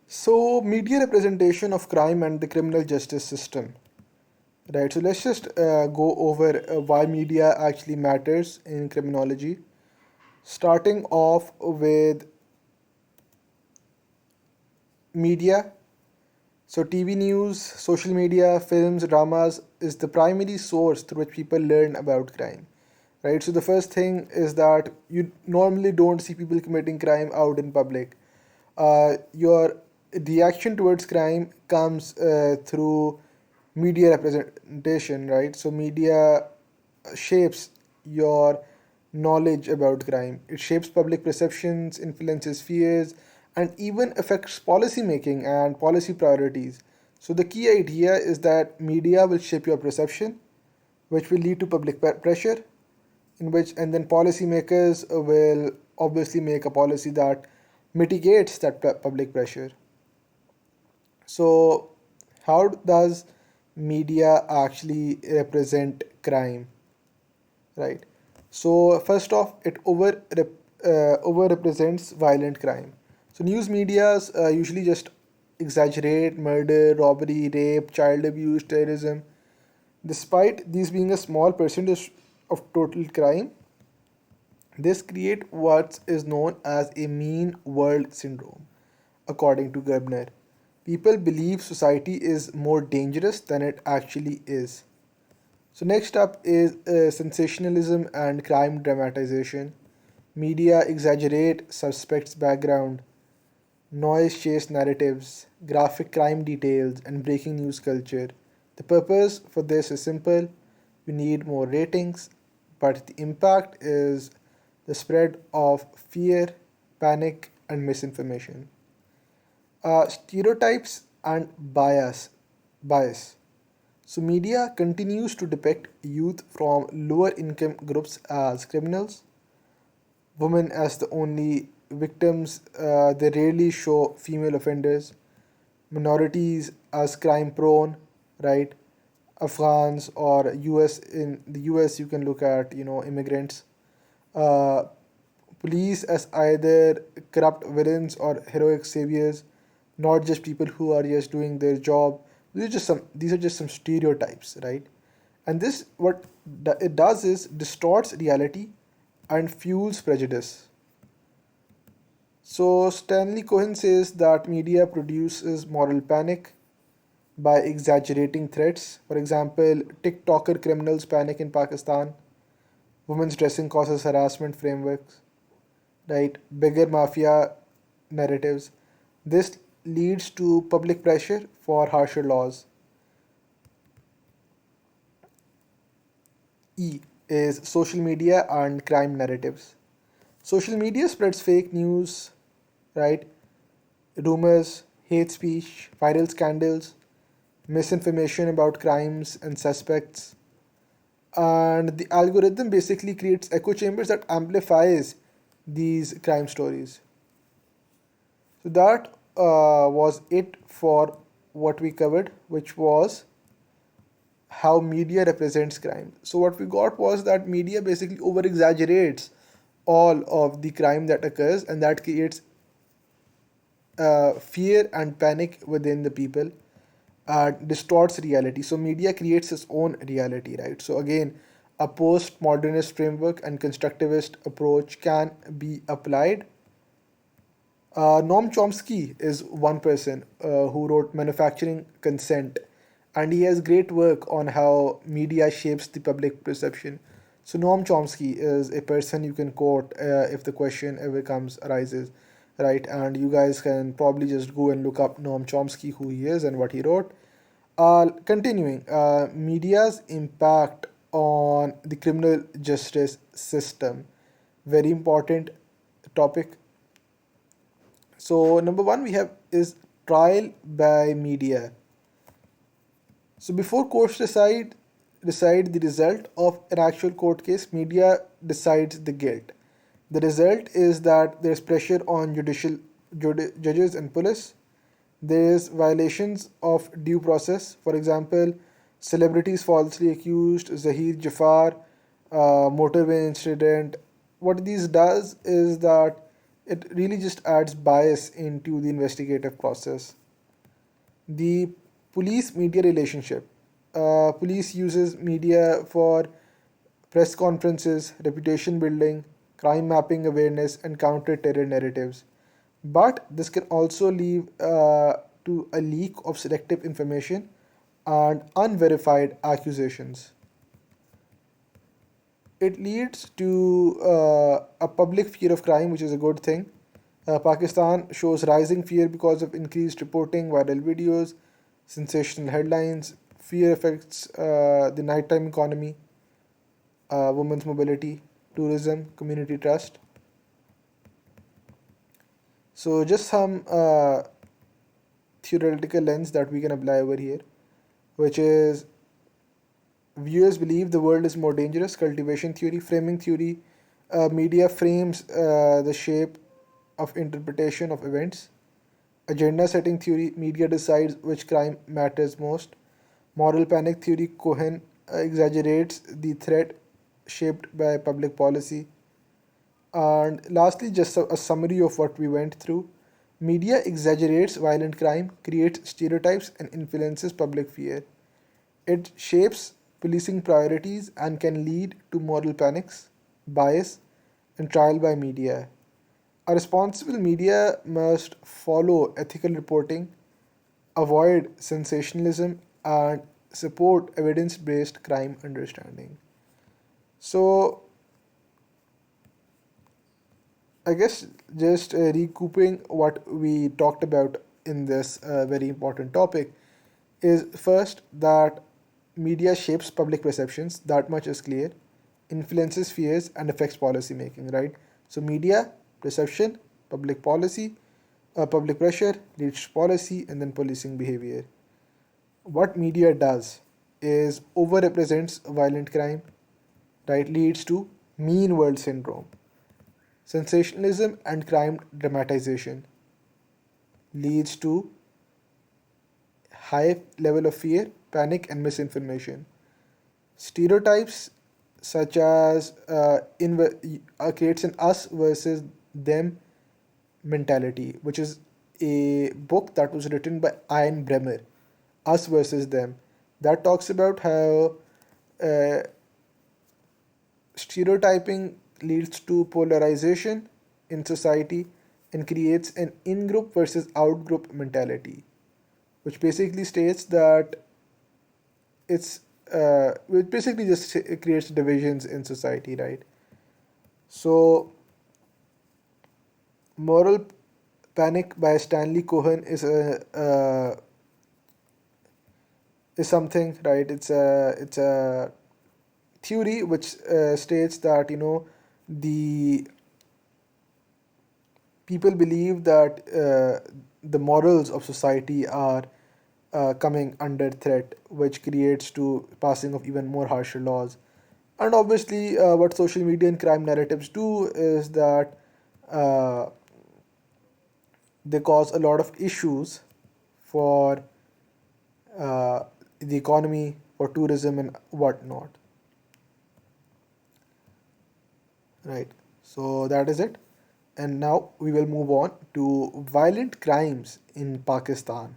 So, media representation of crime and the criminal justice system. Right, so let's just go over why media actually matters in criminology. Starting off with media. So, TV news, social media, films, dramas is the primary source through which people learn about crime. Right, so the first thing is that you normally don't see people committing crime out in public. Your reaction towards crime comes through media representation, right? So, media shapes your knowledge about crime. It shapes public perceptions, influences fears, and even affects policy making and policy priorities. So, the key idea is that media will shape your perception, which will lead to public pressure, in which, and then policymakers will obviously make a policy that mitigates that public pressure. So, how does media actually represent crime? Right. So first off, it over represents violent crime. So news medias usually just exaggerate murder, robbery, rape, child abuse, terrorism. Despite these being a small percentage of total crime, this create what is known as a mean world syndrome, according to Gerbner. People believe society is more dangerous than it actually is. So next up is sensationalism and crime dramatization. Media exaggerate suspects' background, noise chase narratives, graphic crime details, and breaking news culture. The purpose for this is simple. We need more ratings, but the impact is the spread of fear, panic, and misinformation. Stereotypes and bias. So, media continues to depict youth from lower income groups as criminals, women as the only victims, they rarely show female offenders, minorities as crime prone, right? Afghans or US, in the US, you can look at, immigrants. Uh, Police as either corrupt villains or heroic saviors, not just people who are just doing their job. These are just some stereotypes, right? And this what it does is distorts reality and fuels prejudice. So Stanley Cohen says that media produces moral panic by exaggerating threats. For example, TikToker criminals panic in Pakistan, women's dressing causes harassment frameworks, right? Bigger mafia narratives. This leads to public pressure for harsher laws. E is social media and crime narratives. Social media spreads fake news, right? Rumors, hate speech, viral scandals, misinformation about crimes and suspects. And the algorithm basically creates echo chambers that amplifies these crime stories. So that was it for what we covered, which was how media represents crime. So what we got was that media basically over exaggerates all of the crime that occurs, and that creates fear and panic within the people, distorts reality. So media creates its own reality, right? So again, a postmodernist framework and constructivist approach can be applied. Noam Chomsky is one person who wrote Manufacturing Consent, and he has great work on how media shapes the public perception. So Noam Chomsky is a person you can quote if the question ever comes arises, right? And you guys can probably just go and look up Noam Chomsky, who he is and what he wrote. Continuing, media's impact on the criminal justice system, very important topic. So number one we have is trial by media. So before courts decide the result of an actual court case, media decides the guilt. The result is that there's pressure on judges and police. There is violations of due process. For example, celebrities falsely accused, Zahir Jafar, motorway incident. What these does is that It really just adds bias into the investigative process. The police media relationship. Police uses media for press conferences, reputation building, crime mapping awareness, and counter terror narratives. But this can also lead to a leak of selective information and unverified accusations. It leads to a public fear of crime, which is a good thing. Pakistan shows rising fear because of increased reporting, viral videos, sensational headlines. Fear affects the nighttime economy, women's mobility, tourism, community trust. So, just some theoretical lens that we can apply over here, which is viewers believe the world is more dangerous. Cultivation theory, framing theory, media frames the shape of interpretation of events. Agenda setting theory, media decides which crime matters most. Moral panic theory, Cohen exaggerates the threat shaped by public policy. And lastly, just a summary of what we went through. Media exaggerates violent crime, creates stereotypes, and influences public fear. It shapes policing priorities and can lead to moral panics, bias, and trial by media. A responsible media must follow ethical reporting, avoid sensationalism, and support evidence based crime understanding. So, I guess just recouping what we talked about in this very important topic is first that media shapes public perceptions, that much is clear, influences fears, and affects policy making, right? So, media, perception, public policy, public pressure leads to policy, and then policing behavior. What media does is overrepresents violent crime, right? Leads to mean world syndrome. Sensationalism and crime dramatization leads to high level of fear, panic, and misinformation. Stereotypes such as creates an us versus them mentality, which is a book that was written by Ian Bremmer, Us versus Them, that talks about how uh, stereotyping leads to polarization in society and creates an in group versus out group mentality, which basically states that it basically just it creates divisions in society, right? So, Moral Panic by Stanley Cohen is something, right? It's a theory which states that the people believe that the morals of society are coming under threat, which creates to passing of even more harsher laws. And obviously, what social media and crime narratives do is that uh, they cause a lot of issues for the economy, for tourism, and whatnot. Right. So that is it. And now we will move on to violent crimes in Pakistan.